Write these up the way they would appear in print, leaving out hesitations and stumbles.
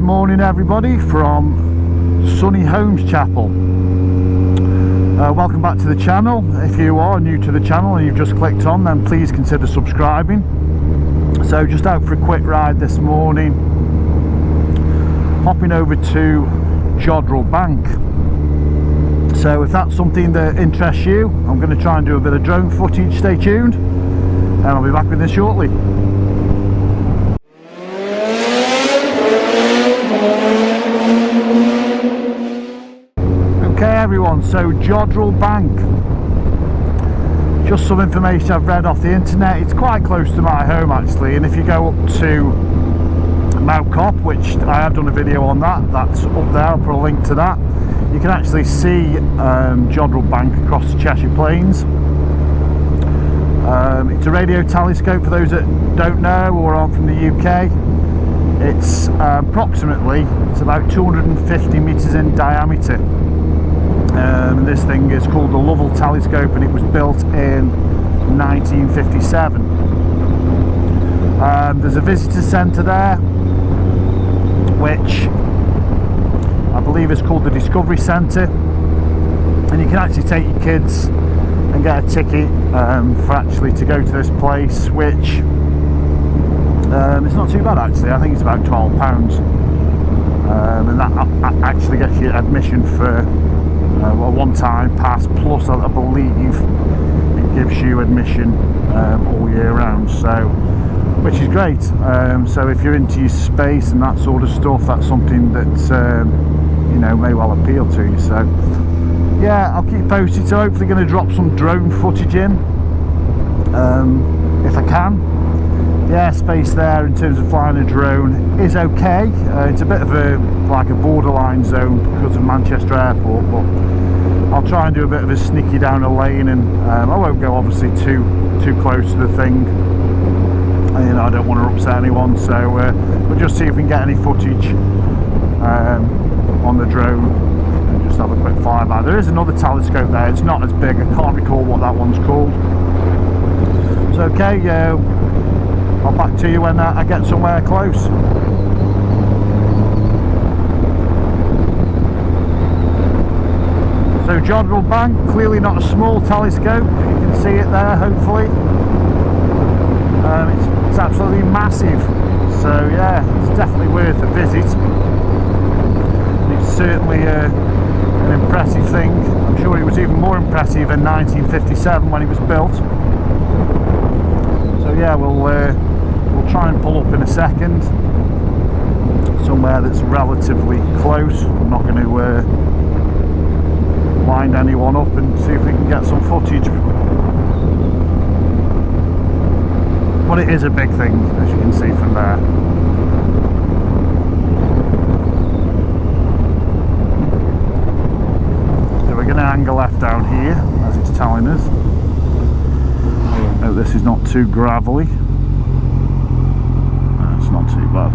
morning everybody from sunny Holmes Chapel. Welcome back to the channel. If you are new to the channel and you've just clicked on, then please consider subscribing. So just out for a quick ride this morning, hopping over to Jodrell Bank. So if that's something that interests you, I'm going to try and do a bit of drone footage. Stay tuned and I'll be back with this shortly. Okay everyone, so Jodrell Bank, just some information I've read off the internet. It's quite close to my home actually, and if you go up to Mount Cop, which I have done a video on that's up there, I'll put a link to that. You can actually see Jodrell Bank across the Cheshire Plains. It's a radio telescope for those that don't know or aren't from the UK. It's it's about 250 metres in diameter. This thing is called the Lovell telescope and it was built in 1957. There's a visitor centre there, which I believe is called the Discovery Centre, and you can actually take your kids and get a ticket to go to this place, which it's not too bad actually. I think it's about £12, and that actually gets you admission for a one-time pass, plus I believe it gives you admission all year round, so which is great. So if you're into your space and that sort of stuff, that's something that you know, may well appeal to you. So yeah, I'll keep posted. So hopefully going to drop some drone footage in if I can. Yeah, space there in terms of flying a drone is okay. It's a bit of like a borderline zone because of Manchester Airport, but I'll try and do a bit of a sneaky down a lane, and I won't go obviously too close to the thing. You know, I don't want to upset anyone, so we'll just see if we can get any footage on the drone and just have a quick flyby. There is another telescope there. It's not as big. I can't recall what that one's called. So okay, I'll back to you when I get somewhere close. So Jodrell Bank, clearly not a small telescope. You can see it there, hopefully. It's absolutely massive. So yeah, it's definitely worth a visit. It's certainly an impressive thing. I'm sure it was even more impressive in 1957 when it was built. So yeah, we'll try and pull up in a second somewhere that's relatively close. I'm not going to wind anyone up, and see if we can get some footage. But it is a big thing, as you can see from there. So we're going to angle left down here, as it's telling us. Hope this is not too gravelly. No, it's not too bad.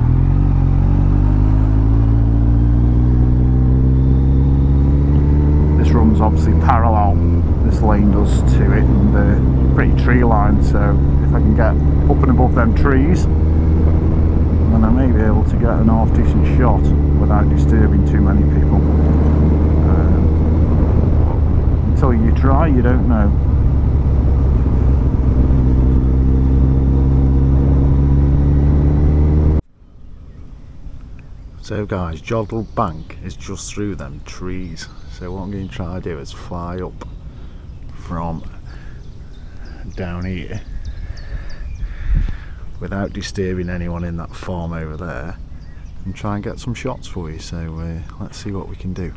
This runs obviously parallel, this lane does to it, and pretty tree line, so if I can get up and above them trees, then I may be able to get an half decent shot without disturbing too many people. Until you try, you don't know. So guys, Jodrell Bank is just through them trees. So what I'm going to try to do is fly up from down here without disturbing anyone in that farm over there, and try and get some shots for you. So let's see what we can do.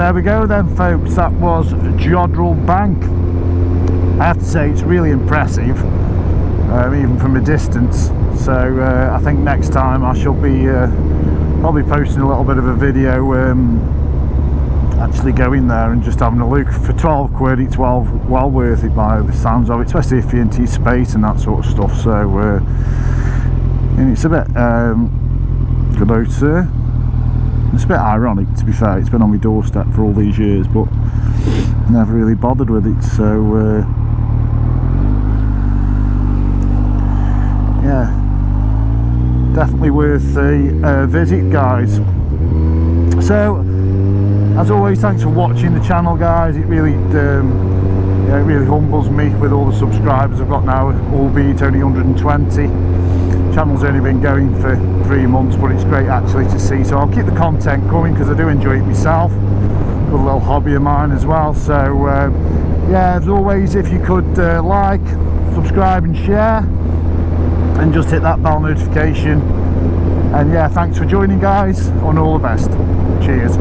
there we go then, folks. That was Jodrell Bank. I have to say it's really impressive, even from a distance. So I think next time I shall be probably posting a little bit of a video actually going there and just having a look. For 12 quid it's well worth it by the sounds of it, especially if you're into space and that sort of stuff. So and it's a bit good out, sir. It's a bit ironic, to be fair. It's been on my doorstep for all these years, but never really bothered with it. So yeah, definitely worth a visit, guys. So as always, thanks for watching the channel, guys. It really yeah, it really humbles me with all the subscribers I've got now, albeit only 120. Channel's only been going for 3 months, but it's great actually to see. So I'll keep the content coming because I do enjoy it myself. Good little hobby of mine as well. So yeah, as always, if you could like, subscribe and share, and just hit that bell notification. And yeah, thanks for joining, guys, and all the best. Cheers.